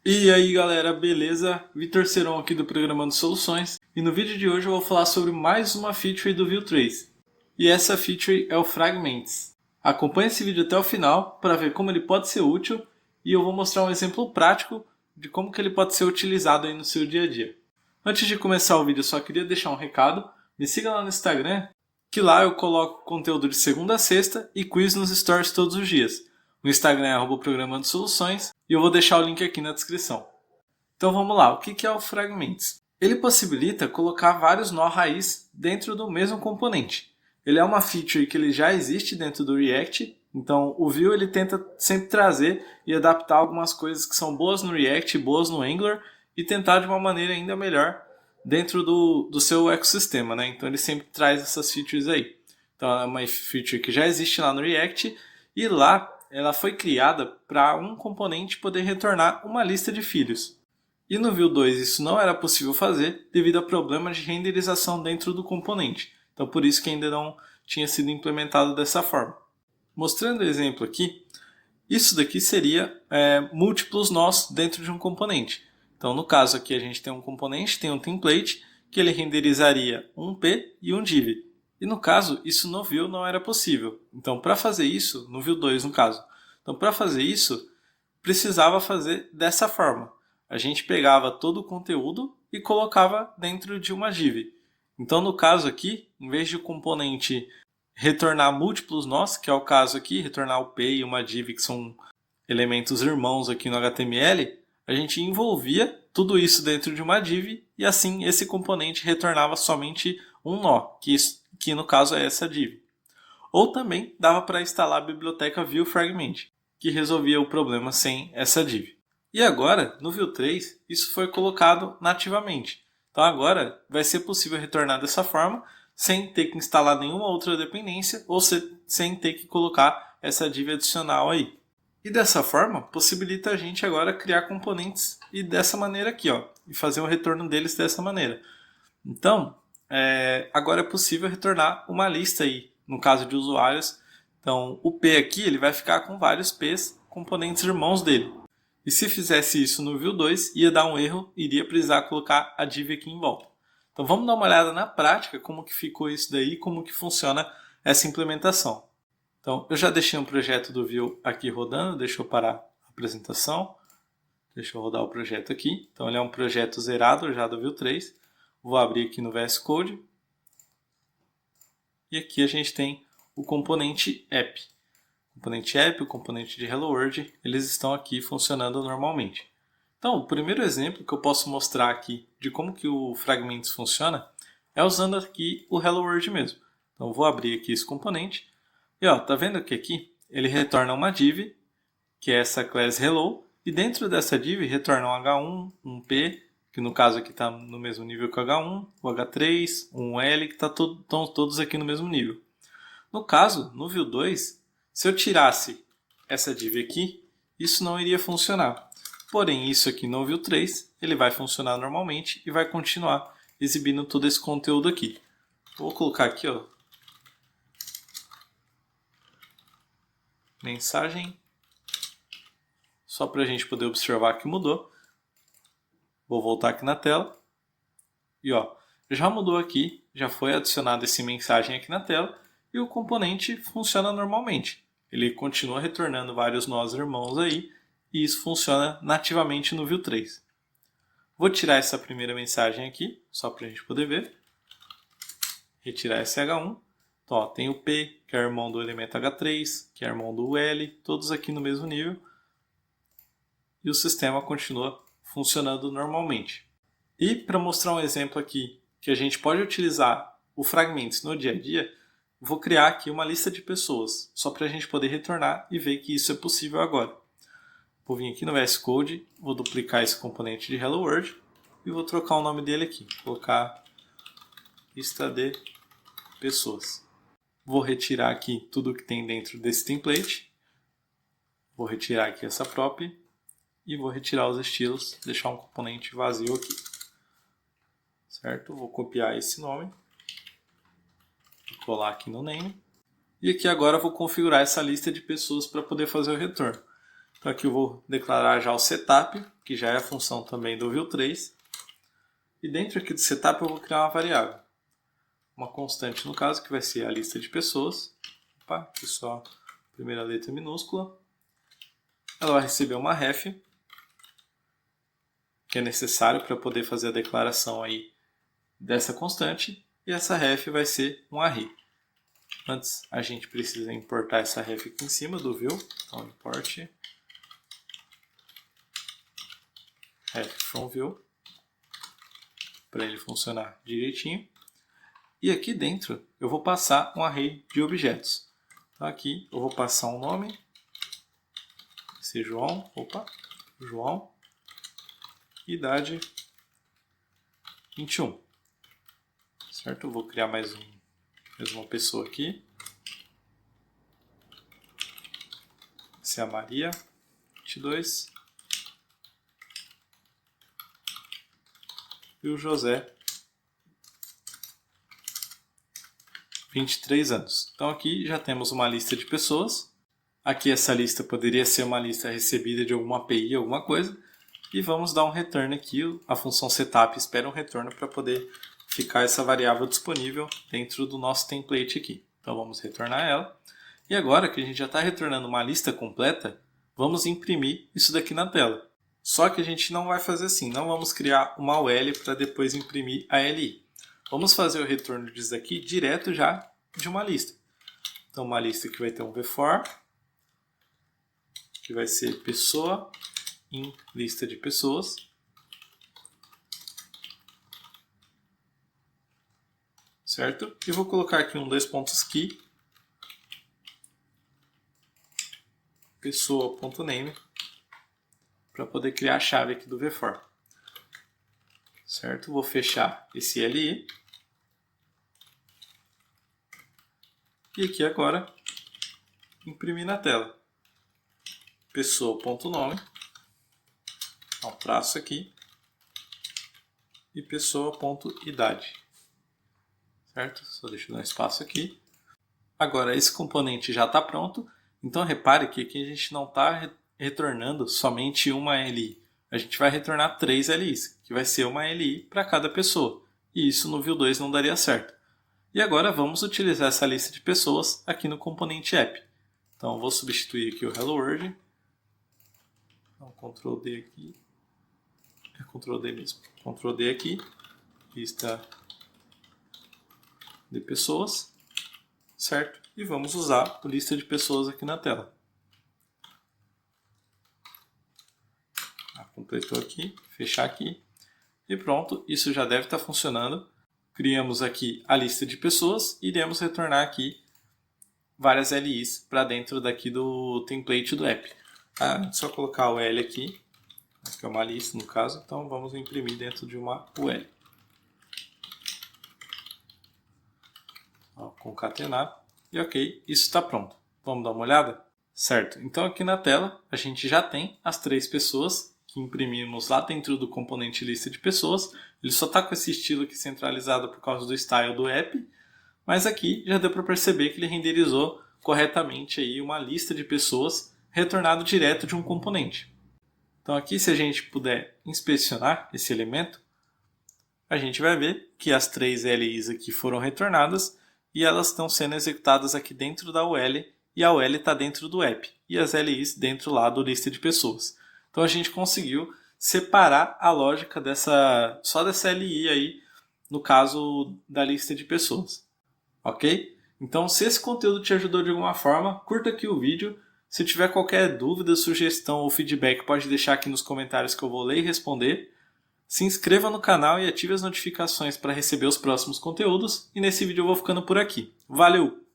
E aí galera, beleza? Vitor Seron aqui do Programando Soluções e no vídeo de hoje eu vou falar sobre mais uma feature do Vue 3. E essa feature é o Fragments. Acompanhe esse vídeo até o final para ver como ele pode ser útil e eu vou mostrar um exemplo prático de como que ele pode ser utilizado aí no seu dia a dia. Antes de começar o vídeo eu só queria deixar um recado, me siga lá no Instagram que lá eu coloco conteúdo de segunda a sexta e quiz nos stories todos os dias. O Instagram é @programando soluções e eu vou deixar o link aqui na descrição. Então vamos lá, o que é o Fragments? Ele possibilita colocar vários nó raiz dentro do mesmo componente. Ele é uma feature que ele já existe dentro do React, então o Vue ele tenta sempre trazer e adaptar algumas coisas que são boas no React, boas no Angular e tentar de uma maneira ainda melhor dentro do seu ecossistema, né? Então ele sempre traz essas features aí. Então é uma feature que já existe lá no React e lá ela foi criada para um componente poder retornar uma lista de filhos. E no Vue 2 isso não era possível fazer devido a problemas de renderização dentro do componente. Então por isso que ainda não tinha sido implementado dessa forma. Mostrando o exemplo aqui, isso daqui seria múltiplos nós dentro de um componente. Então no caso aqui a gente tem um componente, tem um template, que ele renderizaria um P e um div. E no caso, isso no Vue não era possível. Então, para fazer isso, no Vue 2 no caso, então para fazer isso, precisava fazer dessa forma. A gente pegava todo o conteúdo e colocava dentro de uma div. Então, no caso aqui, em vez de o componente retornar múltiplos nós, que é o caso aqui, retornar o P e uma div, que são elementos irmãos aqui no HTML, a gente envolvia tudo isso dentro de uma div e assim esse componente retornava somente um nó, que no caso é essa div. Ou também dava para instalar a biblioteca Vue Fragment, que resolvia o problema sem essa div. E agora, no Vue 3, isso foi colocado nativamente. Então agora vai ser possível retornar dessa forma, sem ter que instalar nenhuma outra dependência ou sem ter que colocar essa div adicional aí. E dessa forma, possibilita a gente agora criar componentes e dessa maneira aqui, ó, e fazer o retorno deles dessa maneira. Então, agora é possível retornar uma lista aí, no caso de usuários. Então, o P aqui ele vai ficar com vários P's, componentes irmãos dele. E se fizesse isso no Vue 2, ia dar um erro, iria precisar colocar a div aqui em volta. Então, vamos dar uma olhada na prática, como que ficou isso daí, como que funciona essa implementação. Então, eu já deixei um projeto do Vue aqui rodando, deixa eu parar a apresentação. Deixa eu rodar o projeto aqui. Então, ele é um projeto zerado já do Vue 3. Vou abrir aqui no VS Code. E aqui a gente tem o componente app. O componente app, o componente de Hello World, eles estão aqui funcionando normalmente. Então, o primeiro exemplo que eu posso mostrar aqui de como que o Fragments funciona é usando aqui o Hello World mesmo. Então, vou abrir aqui esse componente. E ó, tá vendo que aqui ele retorna uma div, que é essa class hello, e dentro dessa div retorna um H1, um P, que no caso aqui está no mesmo nível que o H1, o H3, um L, que estão todos aqui no mesmo nível. No caso, no Vue 2, se eu tirasse essa div aqui, isso não iria funcionar. Porém, isso aqui no Vue 3, ele vai funcionar normalmente e vai continuar exibindo todo esse conteúdo aqui. Vou colocar aqui, ó, mensagem, só para a gente poder observar que mudou. Vou voltar aqui na tela. E ó, já mudou aqui, já foi adicionado esse mensagem aqui na tela e o componente funciona normalmente. Ele continua retornando vários nós irmãos aí e isso funciona nativamente no Vue 3. Vou tirar essa primeira mensagem aqui, só para a gente poder ver. Retirar esse H1. Então, ó, tem o P, que é irmão do elemento H3, que é irmão do L, todos aqui no mesmo nível. E o sistema continua funcionando normalmente. E para mostrar um exemplo aqui que a gente pode utilizar o Fragments no dia a dia, vou criar aqui uma lista de pessoas, só para a gente poder retornar e ver que isso é possível agora. Vou vir aqui no VS Code, vou duplicar esse componente de Hello World e vou trocar o nome dele aqui. Vou colocar lista de pessoas. Vou retirar aqui tudo que tem dentro desse template. Vou retirar aqui essa prop e vou retirar os estilos, deixar um componente vazio aqui. Certo? Vou copiar esse nome, vou colar aqui no name. E aqui agora eu vou configurar essa lista de pessoas para poder fazer o retorno. Então aqui eu vou declarar já o setup, que já é a função também do Vue3. E dentro aqui do setup eu vou criar uma variável. Uma constante no caso, que vai ser a lista de pessoas. Opa, aqui só a primeira letra minúscula. Ela vai receber uma ref, que é necessário para poder fazer a declaração aí dessa constante. E essa ref vai ser um array. Antes a gente precisa importar essa ref aqui em cima do Vue. Então import ref from Vue, para ele funcionar direitinho. E aqui dentro eu vou passar um array de objetos. Então aqui eu vou passar um nome, vai ser João, João, idade 21. Certo? Eu vou criar mais uma pessoa aqui. Vai ser a Maria, 22. E o José, 23 anos. Então aqui já temos uma lista de pessoas. Aqui essa lista poderia ser uma lista recebida de alguma API, alguma coisa. E vamos dar um return aqui. A função setup espera um retorno para poder ficar essa variável disponível dentro do nosso template aqui. Então vamos retornar ela. E agora que a gente já está retornando uma lista completa, vamos imprimir isso daqui na tela. Só que a gente não vai fazer assim, não vamos criar uma UL para depois imprimir a LI. Vamos fazer o retorno disso daqui direto já de uma lista. Então uma lista que vai ter um vfor, que vai ser pessoa em lista de pessoas. Certo? E vou colocar aqui um 2 pontos key, pessoa.name, para poder criar a chave aqui do vfor. Certo? Vou fechar esse LI. E aqui agora, imprimir na tela. Pessoa.nome, um traço aqui, e pessoa.idade. Certo? Só deixa eu dar um espaço aqui. Agora esse componente já está pronto. Então repare que aqui a gente não está retornando somente uma LI. A gente vai retornar 3 LIs, que vai ser uma LI para cada pessoa. E isso no Vue 2 não daria certo. E agora vamos utilizar essa lista de pessoas aqui no componente app. Então eu vou substituir aqui o Hello World. Então Ctrl D aqui. É Ctrl D mesmo. Ctrl D aqui. Lista de pessoas. Certo? E vamos usar a lista de pessoas aqui na tela. Completou aqui, fechar aqui e pronto, isso já deve estar funcionando. Criamos aqui a lista de pessoas e iremos retornar aqui várias LIs para dentro daqui do template do app. Só colocar o L aqui, que é uma lista no caso, então vamos imprimir dentro de uma UL. Concatenar e ok, isso está pronto. Vamos dar uma olhada? Certo, então aqui na tela a gente já tem as 3 pessoas que imprimimos lá dentro do componente lista de pessoas. Ele só está com esse estilo aqui centralizado por causa do style do app, mas aqui já deu para perceber que ele renderizou corretamente aí uma lista de pessoas retornado direto de um componente. Então aqui, se a gente puder inspecionar esse elemento, a gente vai ver que as 3 LIs aqui foram retornadas e elas estão sendo executadas aqui dentro da UL, e a UL está dentro do app, e as LIs dentro lá do lista de pessoas. Então a gente conseguiu separar a lógica só dessa LI aí, no caso da lista de pessoas. Ok? Então se esse conteúdo te ajudou de alguma forma, curta aqui o vídeo. Se tiver qualquer dúvida, sugestão ou feedback, pode deixar aqui nos comentários que eu vou ler e responder. Se inscreva no canal e ative as notificações para receber os próximos conteúdos. E nesse vídeo eu vou ficando por aqui. Valeu!